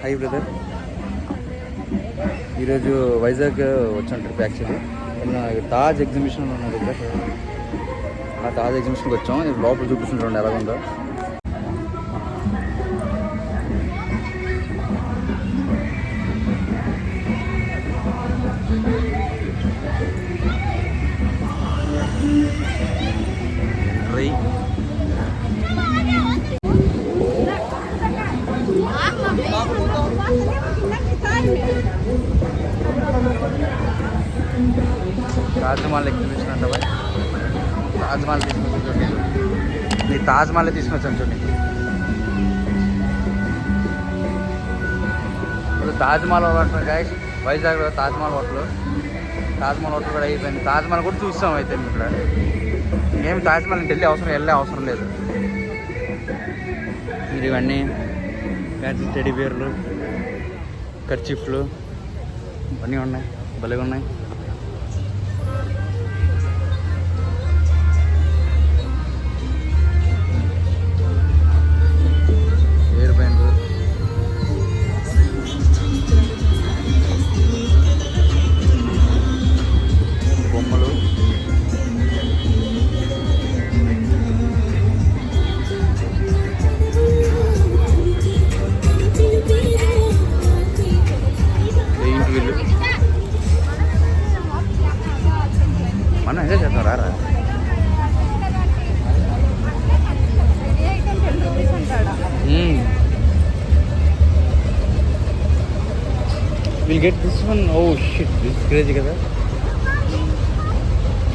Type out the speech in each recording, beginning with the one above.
Hi brother. ఈరోజు వైజాగ్ వచ్చాను trip actually. Taj exhibition ఉన్న దగ్గర ఆ తాజ్ ఎగ్జిబిషన్కి వచ్చాం. లోపల చూపిస్తుంటాం ఎలా ఉందో. తాజ్మహల్ ఎగ్జిబిషన్ అంట. తాజ్మహల్ తీసుకొచ్చాను చూడండి. నీ తాజ్మహల్ తీసుకొచ్చాను చూడండి. ఇప్పుడు తాజ్మహల్ హోటల్ గాయస్, వైజాగ్లో తాజ్మహల్ హోటల్. తాజ్మహల్ హోటల్ కూడా అయిపోయింది. తాజ్మహల్ కూడా చూస్తాం అయితే ఇక్కడ. ఇంకేం తాజ్మహల్ వెళ్ళే అవసరం లేదు. మీరు ఇవన్నీ టెడ్డీ బేర్లు, కర్చీఫ్లు అన్నీ ఉన్నాయి, భలేగా ఉన్నాయి. బొమ్మలు, మనం ఎంజాయ్ చేద్దాం రారా. Will get this one. Oh shit, this crazy కదా.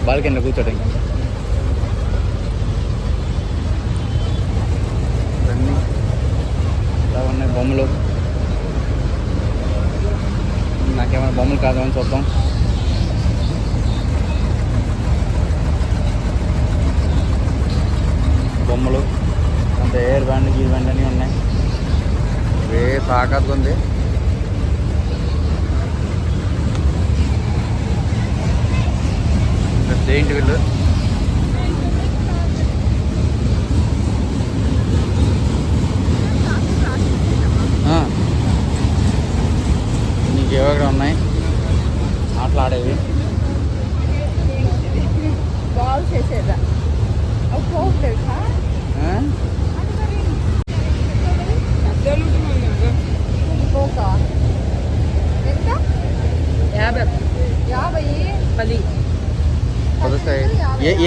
బాల్కనీలో కూర్చోడం. అన్నీ ఇలా ఉన్నాయి బొమ్మలు. నాకేమైనా బొమ్మలు కాదని చూద్దాం. బొమ్మలు అంత ఎయిర్ బ్యాండ్, గీర్ బ్యాండ్ అన్నీ ఉన్నాయి. ఇవే తాకత్తు ఉంది. Giant wheel. నీకు ఏవో ఉన్నాయి ఆటలు ఆడేవి.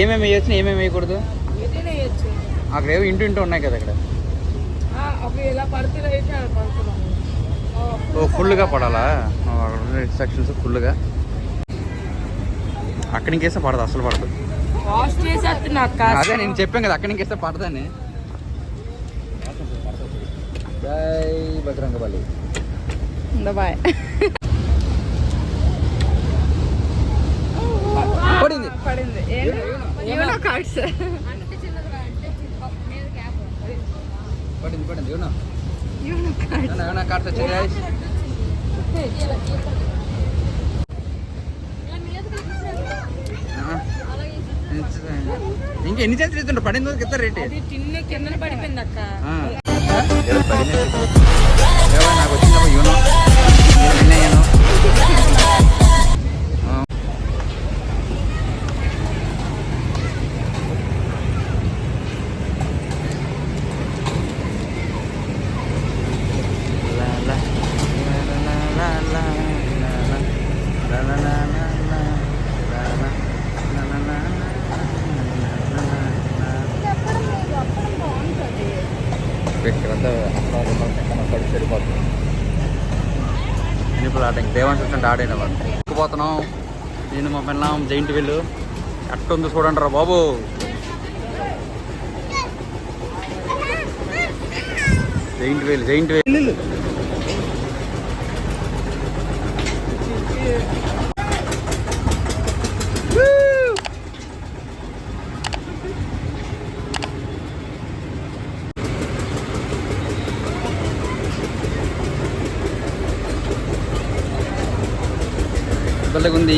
ఏమేమి వేయచ్చు, ఏమేమి వేయకూడదు? అక్కడ ఏవో ఇంటూ ఉన్నాయి కదా అక్కడ. ఓ ఫుల్గా పడాలా? ఇన్స్ట్రక్షన్స్ ఫుల్గా. అక్కడి ఇంకేస్తే పడదు, అసలు పడదు. అదే నేను చెప్పాను కదా, అక్కడి ఇంకేస్తే పడదని. జై బజరంగబలి. బాయ్. పడింది పడింది. పడింది ఏమన్నా కార్డ్స్ వచ్చాయి. ఇంకా ఎన్ని చేతులు ఇస్తుంటారు? పడింది కదా రేట్. కింద పడిపోయింది అక్క. నాకు వచ్చిందమ్మా యూనో, నేను విన్ అయ్యాను. ఇక్కడంతా పడి సరిపోతుంది. ఇప్పుడు ఆట దేవాన్స్ వచ్చినట్టు ఆడైన వాళ్ళు ఎక్కుపోతున్నాం. నేను మా పిల్లం జైంట్ వీల్ ఎట్టుంది చూడండి రా బాబు. జైంట్ వీల్ ఉంది.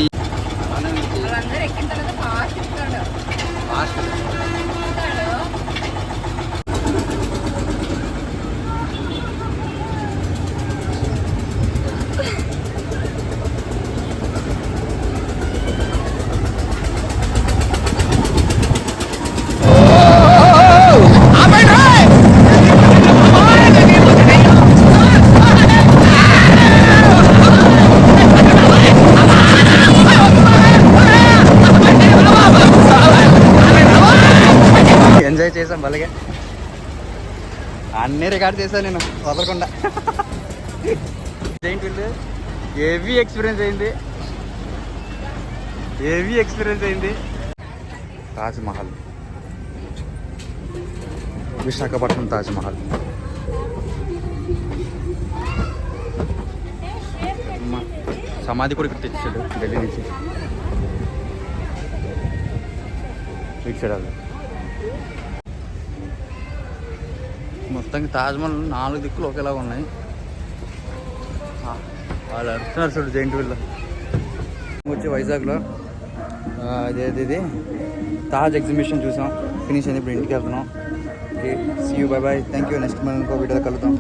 చేసాం భలేగా. అన్నీ రికార్డ్ చేశాను నేను వదలకుండా. జైంట్ వీల్ హెవీ ఎక్స్పీరియన్స్ అయింది. తాజ్మహల్, విశాఖపట్నం తాజ్మహల్. సమాధి కూడా ఇక్కడ తెచ్చాడు ఢిల్లీ నుంచి. అది మొత్తానికి తాజ్మహల్ 4 దిక్కులు ఒకేలాగా ఉన్నాయి. వాళ్ళు అడుస్తున్నారు చూడు జైంట్ వీల్లో. వచ్చి వైజాగ్లో ఇది తాజ్ ఎగ్జిబిషన్ చూసాం, ఫినిష్ అయింది. ఇప్పుడు ఇంటికి వెళ్తున్నాం. Okay, see you, bye bye, thank you. Next మనం ఇంకో వీడియోలో కలుద్దాం.